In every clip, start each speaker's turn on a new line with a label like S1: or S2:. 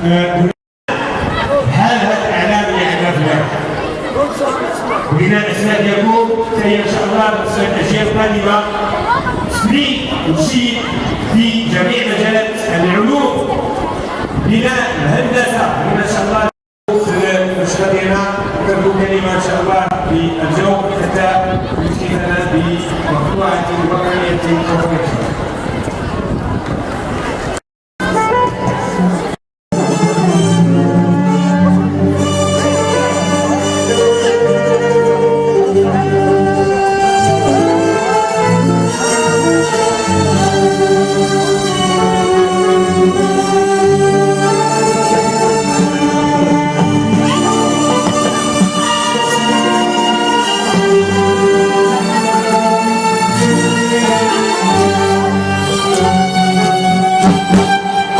S1: بحال هذا الاعلام اللي عندنا في البلاد. وبناء الاسماء ديالكم حتى هي ان شاء الله الاجيال القادمه تبني وتشيد في جميع مجالات العلوم، بناء الهندسه، ان شاء الله في المنشاه ديالنا كنقول كلمه ان شاء الله بالجو حتى نفتتنا بمقطوعه وطنيه وطنيه.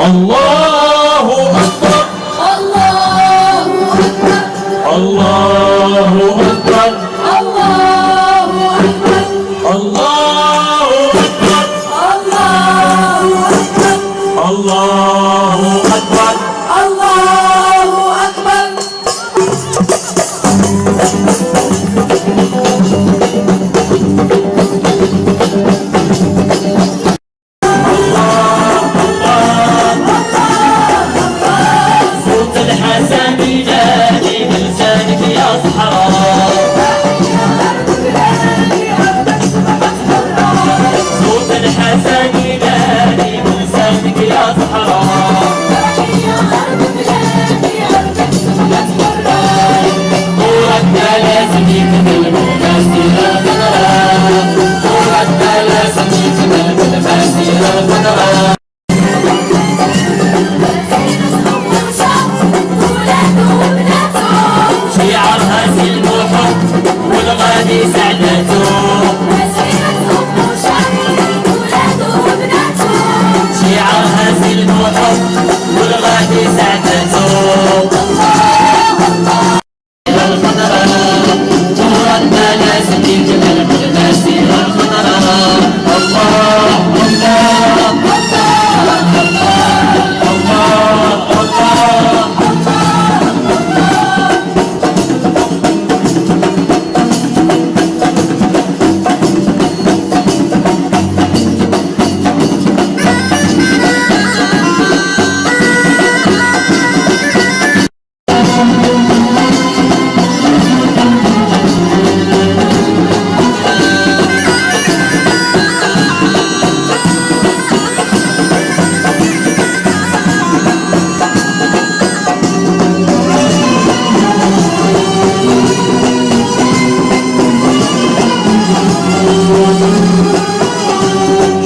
S2: الله أكبر الله أكبر الله أكبر الله أكبر الله أكبر الله أكبر الله أكبر.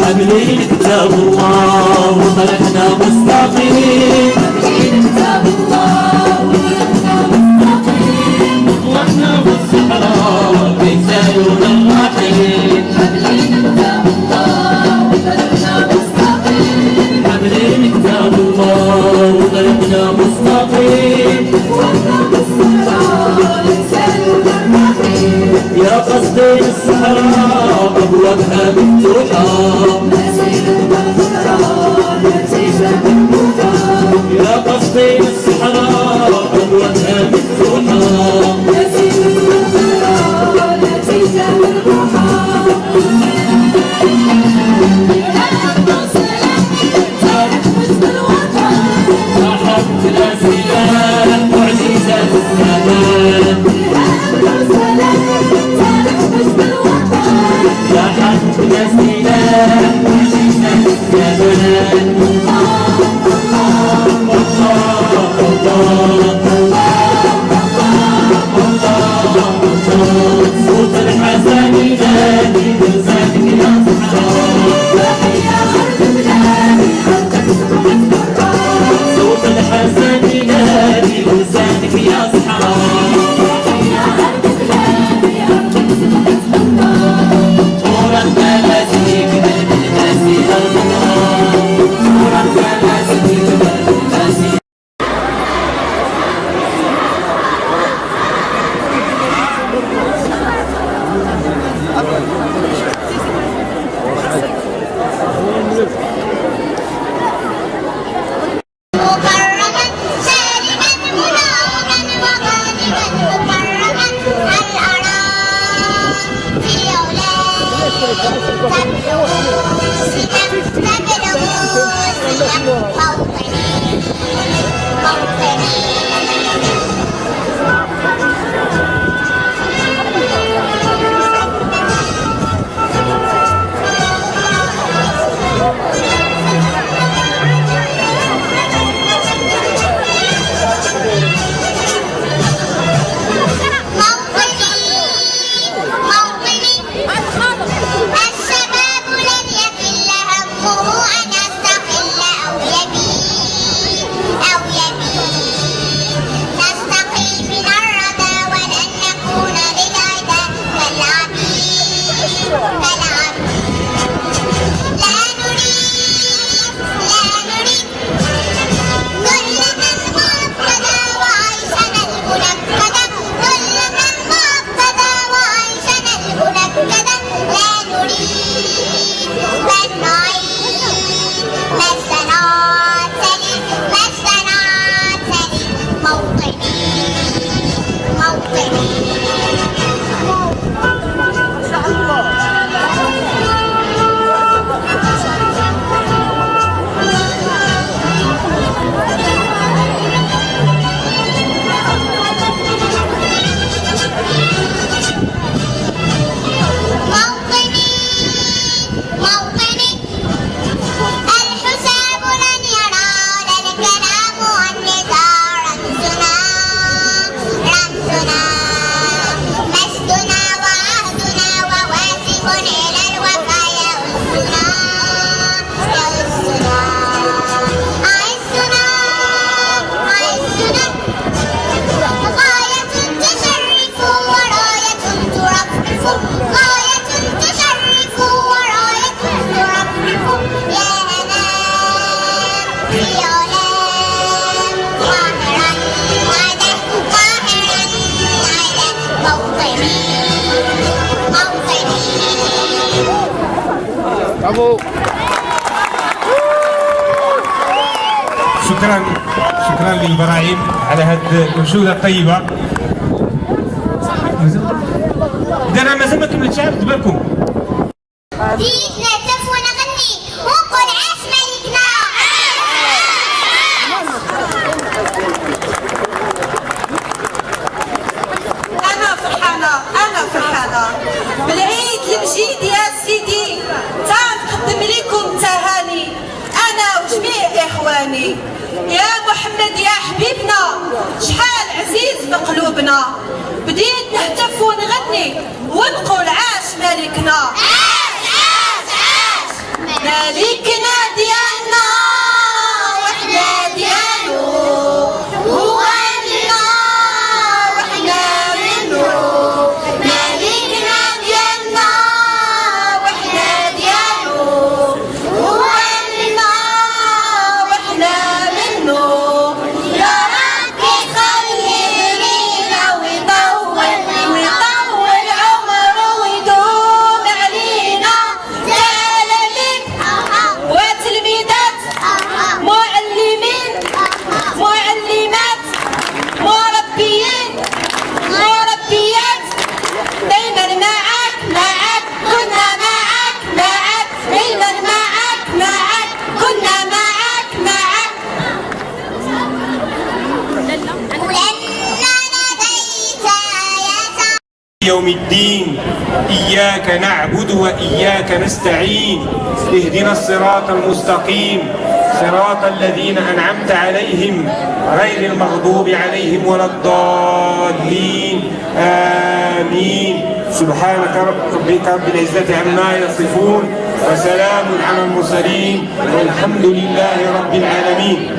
S2: حاملين كتاب الله وطلعنا مستقيم، حاملين كتاب الله وطلعنا مستقيم، طلعنا في الصحراء بيسالون الرحيم، حاملين كتاب الله وطلعنا مستقيم، حاملين كتاب الله وطلعنا مستقيم، طلعنا في الصحراء بيسالون الرحيم. يا قصدي الصحراء أبوابها مفتوحة،
S3: برافو.
S1: شكرا للبراعم على هذه الانشوده الطيبه. اذا انا مازال ما كملتش، عاد بالكم
S4: جيت نهتف ونغني ونقول عاش ملكنا.
S5: أنا فرحانة بالعيد المجيد يا سيدي. تنقدم لكم تهاني أنا وجميع إخواني. يا محمد يا حبيبنا شحال عزيز بقلوبنا. بديت نهتف ونغني ونقول عاش ملكنا.
S4: عاش عاش عاش
S5: ملكنا ديالنا وحنا ديالو، هو لنا وحنا منو. ملكنا ديالنا وحنا ديالو، هو لنا وحنا منو. يا ربي خلي لينا ويطول عمره ويدوم علينا. تلاميذ وتلميذات معلمين معلمات مربيين مربيات، دايما معاك كنا معاك دايما معاك كنا معاك.
S4: ولنا لديك يا
S1: يوم الدين إياك نعبد وإياك نستعين اهدنا الصراط المستقيم صراط الذين أنعمت عليهم غير المغضوب عليهم ولا الضالين آمين. سبحانك ربك رب العزة عما يصفون وسلام على المرسلين والحمد لله رب العالمين.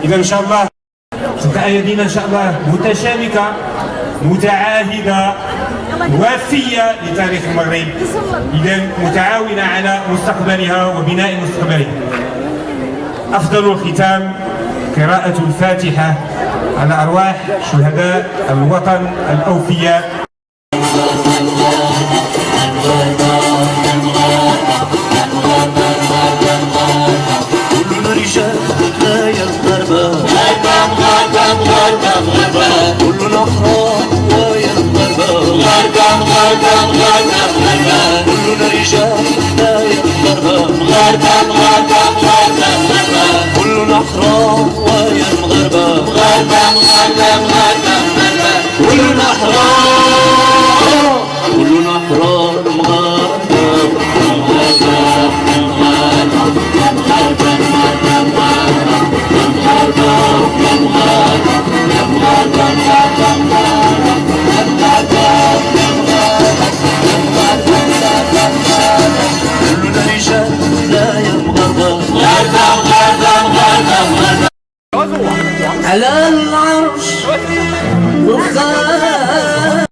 S1: إذا إن شاء الله تبقى أيدينا إن شاء الله متشابكة متعاهدة وافية لتاريخ المغرب، إذا متعاونة على مستقبلها وبناء مستقبلها. أفضل الختام قراءة الفاتحة على أرواح شهداء الوطن الأوفياء.
S2: كلنا رجال راية الضربة، كلنا أحرار ويا الضربة، كلنا رجال مغاربة مغاربة مغاربة مغاربة كلنا أحرار ويا المغاربة مغاربة مغاربة مغاربة مغاربة كلنا أحرار كلنا أحرار مغاربة مغاربة مغاربة مغاربة كلنا رجال لا يا مغاربة مغاربة مغاربة مغاربة مغاربة على العرش وخال